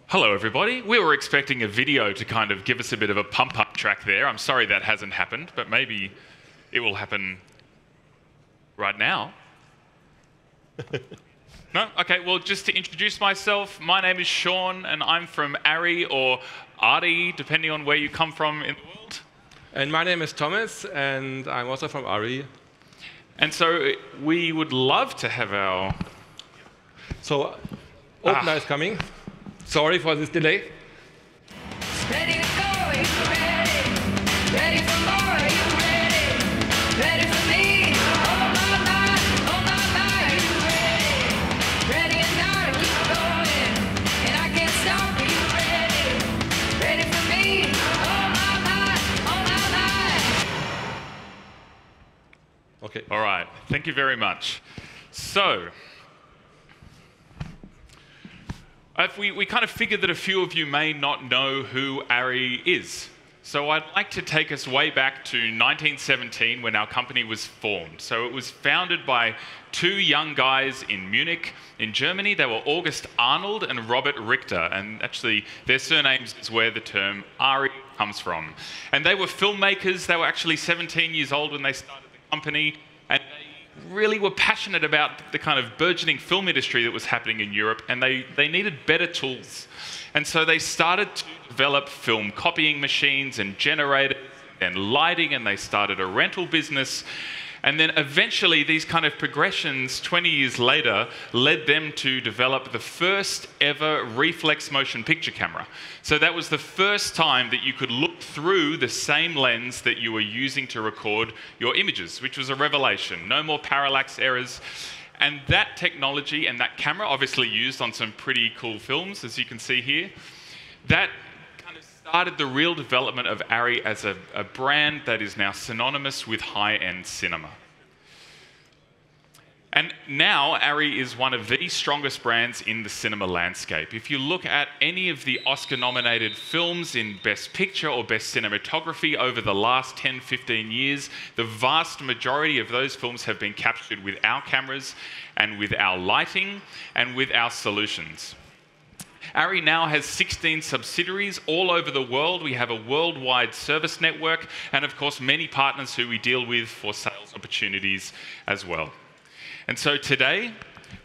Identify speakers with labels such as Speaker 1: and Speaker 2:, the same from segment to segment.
Speaker 1: Hello, everybody. We were expecting a video to kind of give us a bit of a pump-up track there. I'm sorry that hasn't happened, but maybe it will happen right now. No? Okay, well, just to introduce myself, my name is Sean, and I'm from ARRI, or ARRI, depending on where you come from in the world.
Speaker 2: And my name is Thomas, and I'm also from ARRI.
Speaker 1: And so we would love to have our...
Speaker 2: So, opener is coming. Sorry for this delay.
Speaker 3: Ready to go, are you ready? Ready for more, are you ready? Ready for me? Oh my, are you ready? Ready or not, to keep going, and I can't stop, are you ready? Ready for me? Oh my.
Speaker 2: Okay.
Speaker 1: All right, thank you very much. So, we kind of figured that a few of you may not know who ARRI is. So I'd like to take us way back to 1917 when our company was formed. So it was founded by two young guys in Munich, in Germany. They were August Arnold and Robert Richter, and actually their surnames is where the term ARRI comes from. And they were filmmakers. They were actually 17 years old when they started the company, and they really were passionate about the kind of burgeoning film industry that was happening in Europe, and they needed better tools. And so they started to develop film copying machines and generators and lighting, and they started a rental business. And then eventually these kind of progressions 20 years later led them to develop the first ever reflex motion picture camera. So that was the first time that you could look through the same lens that you were using to record your images, which was a revelation. No more parallax errors. And that technology and that camera, obviously used on some pretty cool films, as you can see here, that kind of started the real development of ARRI as a brand that is now synonymous with high-end cinema. And now ARRI is one of the strongest brands in the cinema landscape. If you look at any of the Oscar-nominated films in Best Picture or Best Cinematography over the last 10, 15 years, the vast majority of those films have been captured with our cameras and with our lighting and with our solutions. ARRI now has 16 subsidiaries all over the world. We have a worldwide service network and, of course, many partners who we deal with for sales opportunities as well. And so today,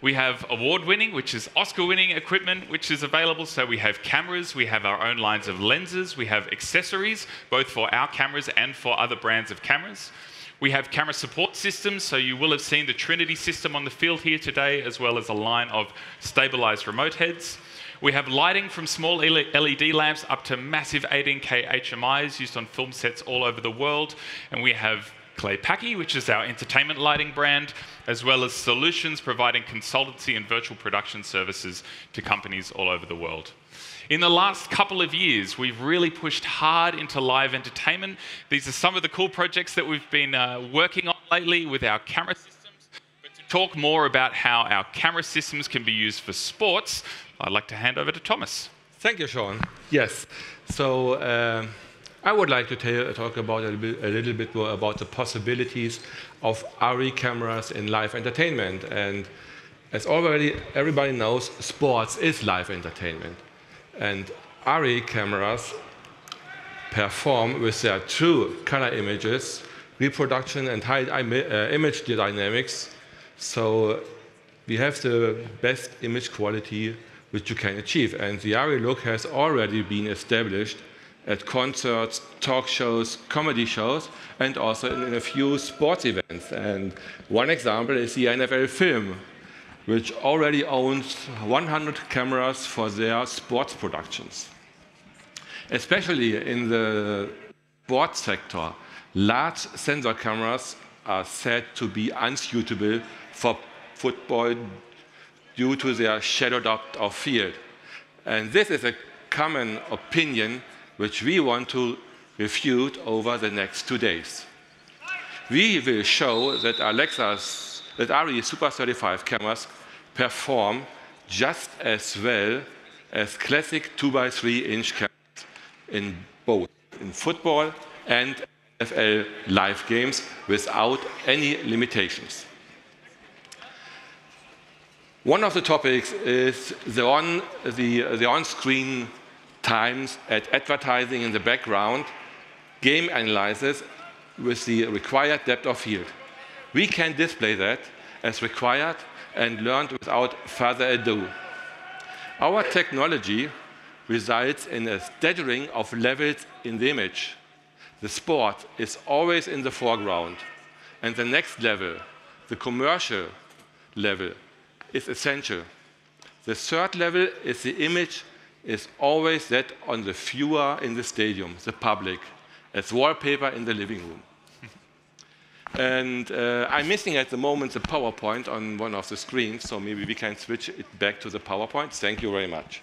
Speaker 1: we have award-winning, which is Oscar-winning equipment, which is available. So we have cameras, we have our own lines of lenses, we have accessories, both for our cameras and for other brands of cameras. We have camera support systems, so you will have seen the Trinity system on the field here today, as well as a line of stabilized remote heads. We have lighting from small LED lamps up to massive 18K HMIs used on film sets all over the world. And we have Clay Packy, which is our entertainment lighting brand, as well as solutions providing consultancy and virtual production services to companies all over the world. In the last couple of years, we've really pushed hard into live entertainment. These are some of the cool projects that we've been working on lately with our camera systems. But to talk more about how our camera systems can be used for sports, I'd like to hand over to Thomas.
Speaker 2: Thank you, Sean. Yes. So I would like to talk about a little bit more about the possibilities of ARRI cameras in live entertainment. And as already everybody knows, sports is live entertainment. And ARRI cameras perform with their true color images, reproduction, and high image dynamics. So we have the best image quality which you can achieve. And the ARRI look has already been established at concerts, talk shows, comedy shows, and also in a few sports events. And one example is the NFL Film, which already owns 100 cameras for their sports productions. Especially in the sports sector, large sensor cameras are said to be unsuitable for football due to their shadow depth of field. And this is a common opinion which we want to refute over the next 2 days. We will show that ARRI Super 35 cameras perform just as well as classic 2x3-inch cameras in both in football and NFL live games without any limitations. One of the topics is the on-screen times at advertising in the background, game analysis with the required depth of field. We can display that as required and learned without further ado. Our technology results in a staggering of levels in the image. The sport is always in the foreground, and the next level, the commercial level, is essential. The third level is the image is always that on the viewer in the stadium, the public, as wallpaper in the living room. And I'm missing at the moment the PowerPoint on one of the screens, so maybe we can switch it back to the PowerPoint. Thank you very much.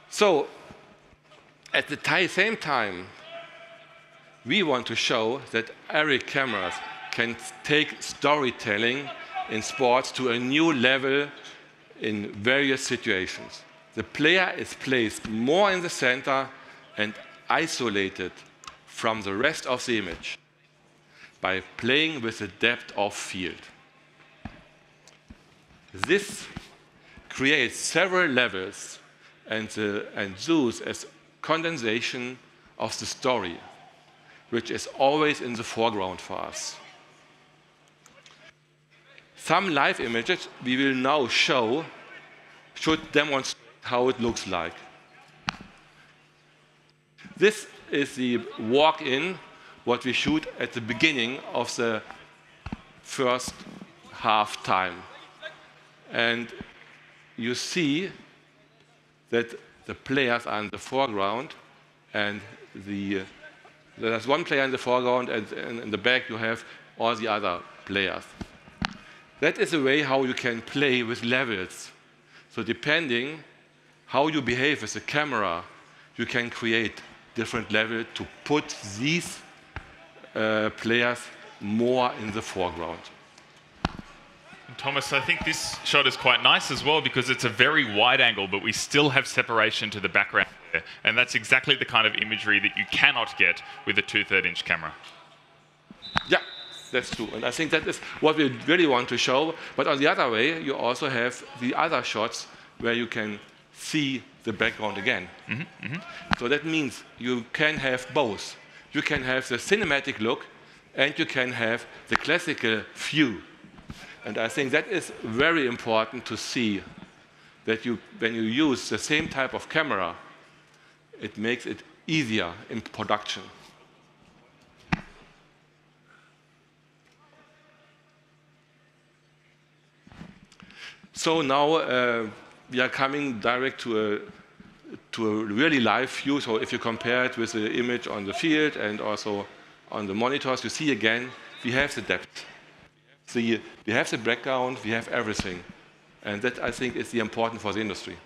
Speaker 2: So, at the same time, we want to show that ARRI cameras can take storytelling in sports to a new level in various situations. The player is placed more in the center and isolated from the rest of the image by playing with the depth of field. This creates several levels and those as condensation of the story, which is always in the foreground for us. Some live images we will now show should demonstrate how it looks like. This is the walk-in, what we shoot at the beginning of the first half time. And you see that the players are in the foreground, and there's one player in the foreground, and in the back you have all the other players. That is a way how you can play with levels. So depending how you behave with the camera, you can create different levels to put these players more in the foreground.
Speaker 1: And Thomas, I think this shot is quite nice as well because it's a very wide angle, but we still have separation to the background there. And that's exactly the kind of imagery that you cannot get with a 2/3 inch camera.
Speaker 2: Yeah, that's true. And I think that is what we really want to show. But on the other way, you also have the other shots where you can see the background again. So that means you can have both. You can have the cinematic look and you can have the classical view. And I think that is very important to see, that when you use the same type of camera, it makes it easier in production. So now we are coming direct to a really live view. So if you compare it with the image on the field and also on the monitors, you see again, we have the depth. We have the background, we have everything. And that, I think, is the important for the industry.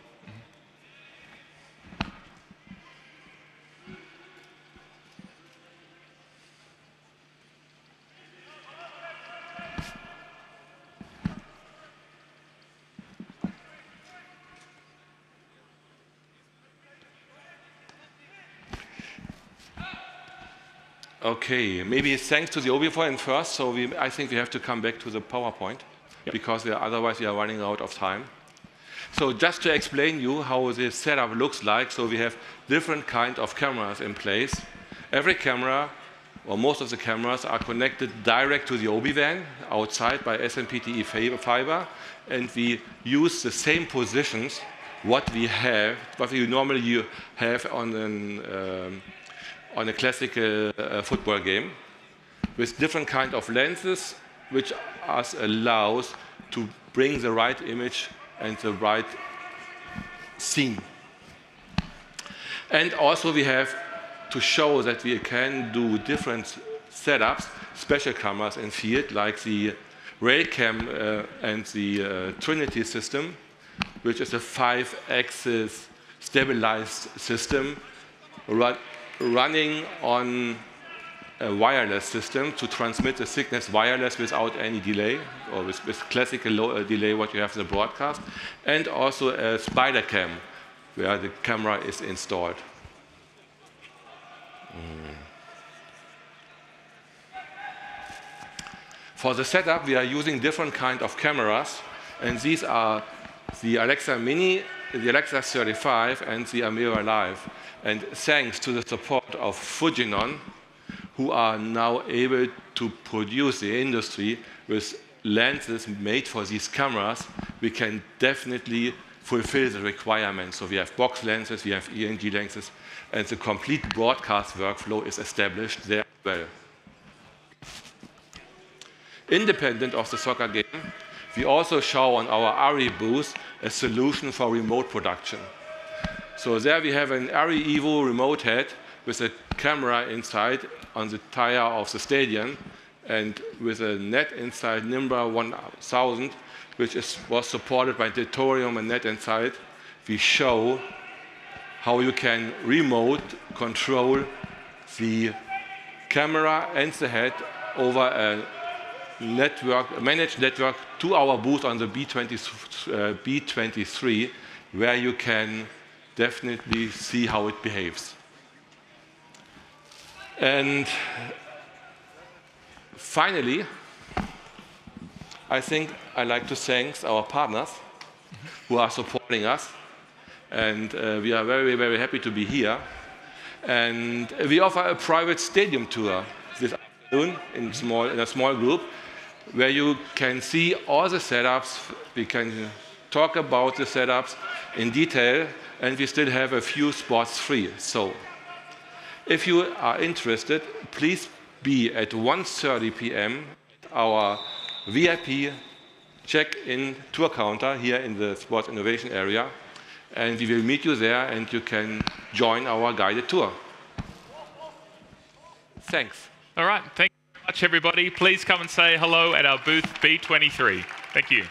Speaker 2: Okay, maybe thanks to the overview first. So I think we have to come back to the PowerPoint, because otherwise we are running out of time. So just to explain you how this setup looks like, so we have different kind of cameras in place. Every camera, or most of the cameras, are connected direct to the OB-WAN outside by SMPTE fiber, and we use the same positions what we normally have on a classical football game, with different kind of lenses, which allows to bring the right image and the right scene. And also we have to show that we can do different setups, special cameras in field, like the Railcam and the Trinity system, which is a 5-axis stabilized system running on a wireless system to transmit the signals wireless without any delay, or with classical delay what you have in the broadcast, and also a spider cam where the camera is installed. For the setup, we are using different kind of cameras, And these are the Alexa Mini, the Alexa 35, and the Amira Live. And thanks to the support of Fujinon, who are now able to produce the industry with lenses made for these cameras, we can definitely fulfill the requirements. So we have box lenses, we have ENG lenses, and the complete broadcast workflow is established there as well. Independent of the soccer game, we also show on our ARRI booth a solution for remote production. So there we have an ARRI Evo remote head with a camera inside on the tire of the stadium, and with a net inside Nimbra 1000, which was supported by Deuterium and net inside, we show how you can remote control the camera and the head over a managed network to our booth on the B23, where you can definitely see how it behaves. And finally, I think I'd like to thank our partners who are supporting us. And we are very, very happy to be here. And we offer a private stadium tour this afternoon in a small group, where you can see all the setups. We can talk about the setups in detail, and we still have a few spots free. So if you are interested, please be at 1:30 p.m. at our VIP check-in tour counter here in the Sports Innovation area, and we will meet you there, and you can join our guided tour. Thanks.
Speaker 1: All right. Thank you very much, everybody. Please come and say hello at our booth B23. Thank you.